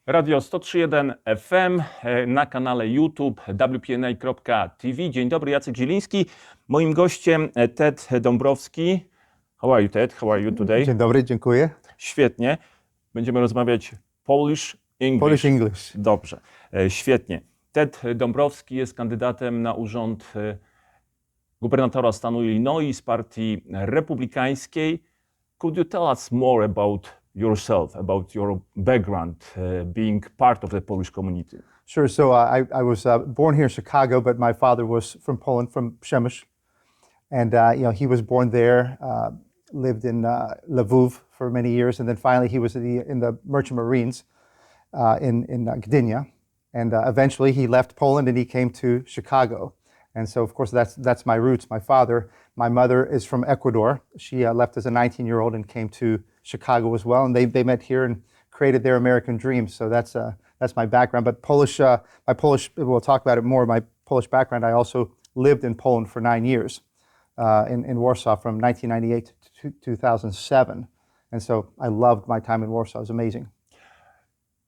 Radio 103.1 FM na kanale YouTube wpna.tv. Dzień dobry, Jacek Zieliński. Moim gościem Ted Dabrowski. How are you, Ted? How are you today? Dzień dobry, dziękuję. Świetnie. Będziemy rozmawiać Polish English. Polish English. Dobrze, świetnie. Ted Dabrowski jest kandydatem na urząd gubernatora stanu Illinois z partii republikańskiej. Could you tell us more about yourself, about your background, being part of the Polish community? Sure. So I was born here in Chicago, but my father was from Poland, from Przemyśl, and he was born there, lived in Lwów for many years, and then finally he was in the Merchant Marines in Gdynia, and eventually he left Poland and he came to Chicago. And so, of course, that's my roots. My mother is from Ecuador. She left as a 19-year-old and came to Chicago as well, and they met here and created their American dream. So that's my background. But we'll talk about it more. My Polish background. I also lived in Poland for 9 years, in Warsaw from 1998 to 2007, and so I loved my time in Warsaw. It was amazing.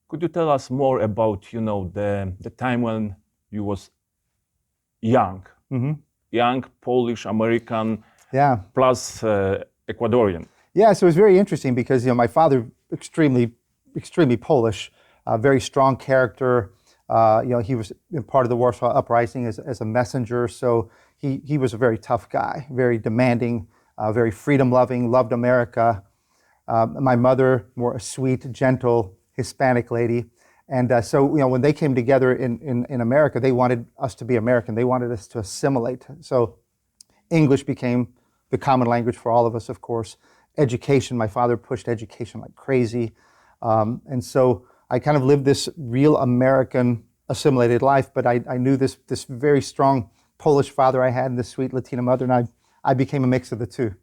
Could you tell us more about the time when you was young, young Polish American, plus Ecuadorian? Yeah, so it was very interesting because my father extremely Polish, very strong character. He was part of the Warsaw Uprising as a messenger, so he was a very tough guy, very demanding, very freedom-loving, loved America. My mother, more a sweet, gentle Hispanic lady. And so when they came together in America, they wanted us to be American. They wanted us to assimilate. So English became the common language for all of us, of course. Education, my father pushed education like crazy. And so I kind of lived this real American assimilated life, but I knew this very strong Polish father I had and this sweet Latina mother, and I became a mix of the two.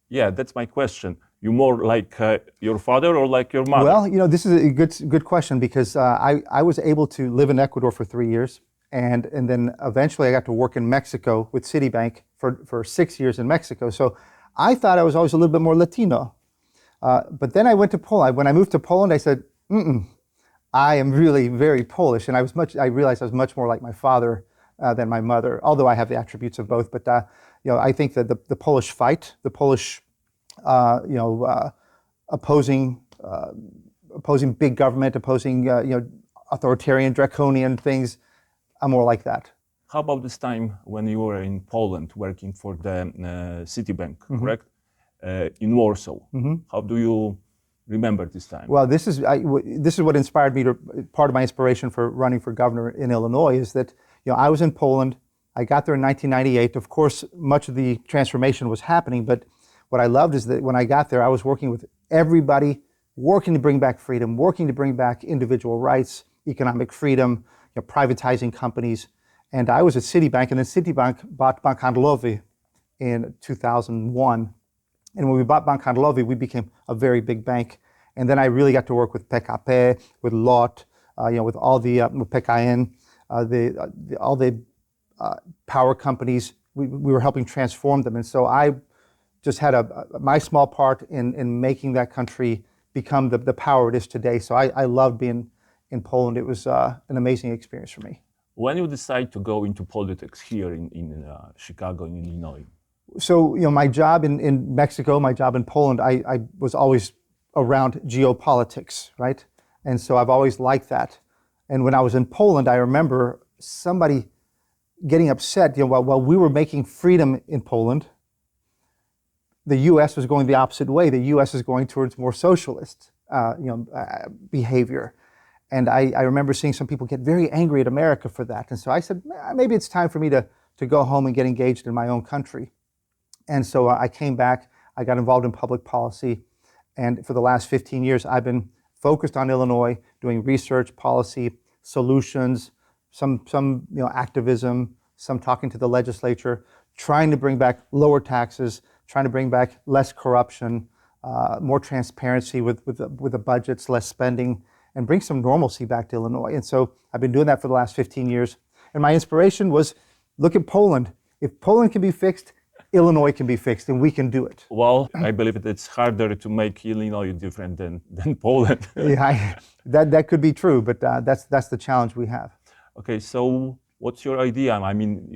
Yeah, that's my question. You more like your father or like your mother? Well, this is a good question because I was able to live in Ecuador for 3 years, and then eventually I got to work in Mexico with Citibank for 6 years in Mexico. So I thought I was always a little bit more Latino. But then I went to Poland. When I moved to Poland, I said, I am really very Polish. And I realized I was much more like my father than my mother, although I have the attributes of both. But I think that the Polish fight, the Polish opposing big government, opposing authoritarian, draconian things, I'm more like that. How about this time when you were in Poland working for the Citibank, correct? In Warsaw. How do you remember this time? Well, this is what inspired me part of my inspiration for running for governor in Illinois is that I was in Poland. I got there in 1998. Of course, much of the transformation was happening, but what I loved is that when I got there, I was working with everybody, working to bring back freedom, working to bring back individual rights, economic freedom, privatizing companies. And I was at Citibank, and then Citibank bought Bank Handlowy in 2001. And when we bought Bank Handlowy, we became a very big bank. And then I really got to work with PKP, with LOT, with all the PKN, all the power companies. We were helping transform them. And so I just had my small part in making that country become the power it is today. So I loved being in Poland. It was an amazing experience for me. When you decide to go into politics here in Chicago, in Illinois? So, my job in Mexico, my job in Poland, I was always around geopolitics, right? And so I've always liked that. And when I was in Poland, I remember somebody getting upset, while we were making freedom in Poland, the U.S. was going the opposite way. The U.S. is going towards more socialist, behavior. And I remember seeing some people get very angry at America for that. And so I said, maybe it's time for me to go home and get engaged in my own country. And so I came back, I got involved in public policy. And for the last 15 years, I've been focused on Illinois, doing research, policy, solutions, some activism, some talking to the legislature, trying to bring back lower taxes, trying to bring back less corruption, more transparency with the budgets, less spending, and bring some normalcy back to Illinois. And so I've been doing that for the last 15 years. And my inspiration was, look at Poland. If Poland can be fixed, Illinois can be fixed and we can do it. Well, I believe it's harder to make Illinois different than Poland. Yeah, that could be true, but that's the challenge we have. Okay, so what's your idea? I mean,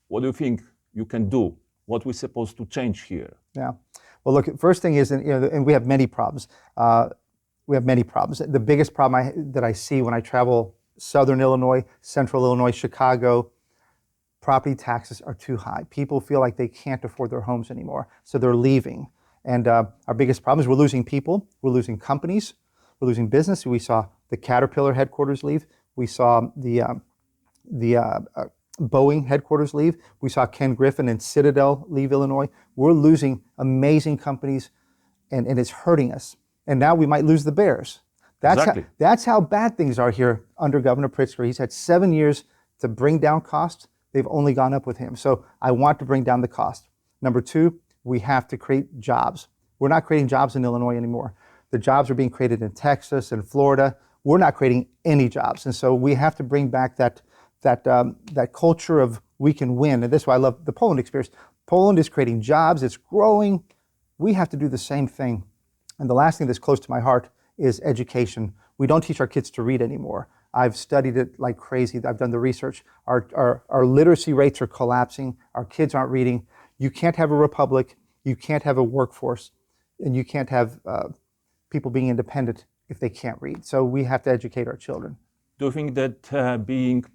what do you think you can do? What we're supposed to change here? Yeah. Well, look, first thing is, and we have many problems. The biggest problem that I see when I travel southern Illinois, central Illinois, Chicago, property taxes are too high. People feel like they can't afford their homes anymore, so they're leaving. And our biggest problem is we're losing people, we're losing companies, we're losing business. We saw the Caterpillar headquarters leave. We saw the Boeing headquarters leave. We saw Ken Griffin and Citadel leave Illinois. We're losing amazing companies, and it's hurting us. And now we might lose the Bears. That's how bad things are here under Governor Pritzker. He's had 7 years to bring down costs. They've only gone up with him. So I want to bring down the cost. Number two, we have to create jobs. We're not creating jobs in Illinois anymore. The jobs are being created in Texas and Florida. We're not creating any jobs. And so we have to bring back that culture of we can win. And that's why I love the Poland experience. Poland is creating jobs. It's growing. We have to do the same thing. And the last thing that's close to my heart is education. We don't teach our kids to read anymore. I've studied it like crazy. I've done the research. Our literacy rates are collapsing. Our kids aren't reading. You can't have a republic. You can't have a workforce. And you can't have people being independent if they can't read. So we have to educate our children. Do you think that being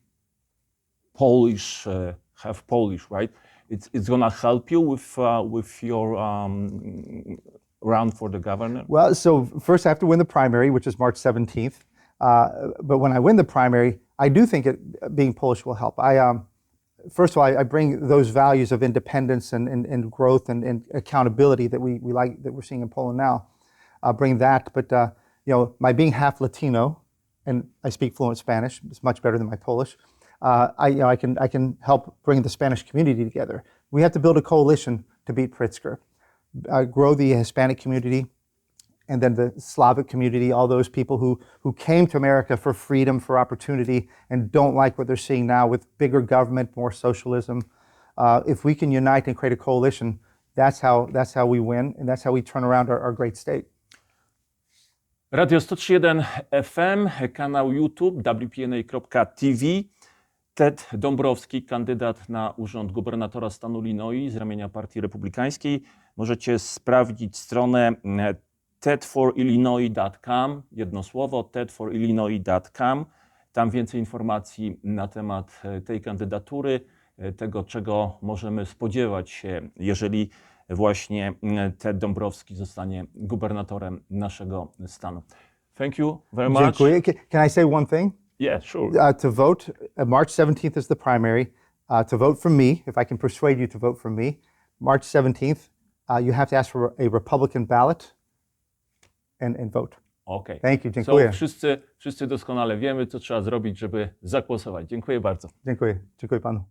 Polish, have Polish, right? It's gonna help you with your run for the governor? Well, so first I have to win the primary, which is March 17th. But when I win the primary, I do think being Polish will help. First of all, I bring those values of independence and growth and accountability that we like, that we're seeing in Poland now. I'll bring that, but my being half Latino, and I speak fluent Spanish, it's much better than my Polish. I can help bring the Spanish community together. We have to build a coalition to beat Pritzker, grow the Hispanic community, and then the Slavic community, all those people who came to America for freedom, for opportunity, and don't like what they're seeing now with bigger government, more socialism. If we can unite and create a coalition, that's how we win, and that's how we turn around our great state. Radio 103.1 FM, kanał YouTube wpna.tv. Ted Dabrowski, kandydat na urząd gubernatora stanu Illinois z ramienia partii republikańskiej. Możecie sprawdzić stronę tedforillinois.com, jedno słowo, tedforillinois.com. Tam więcej informacji na temat tej kandydatury, tego, czego możemy spodziewać się, jeżeli właśnie Ted Dabrowski zostanie gubernatorem naszego stanu. Thank you very much. Dziękuję. Can I say one thing? Yeah, sure. To vote, March 17th is the primary. To vote for me, if I can persuade you to vote for me, March 17th, you have to ask for a Republican ballot and vote. Okay. Thank you, dziękuję. So, wszyscy doskonale wiemy, co trzeba zrobić, żeby zagłosować. Dziękuję bardzo. Dziękuję panu.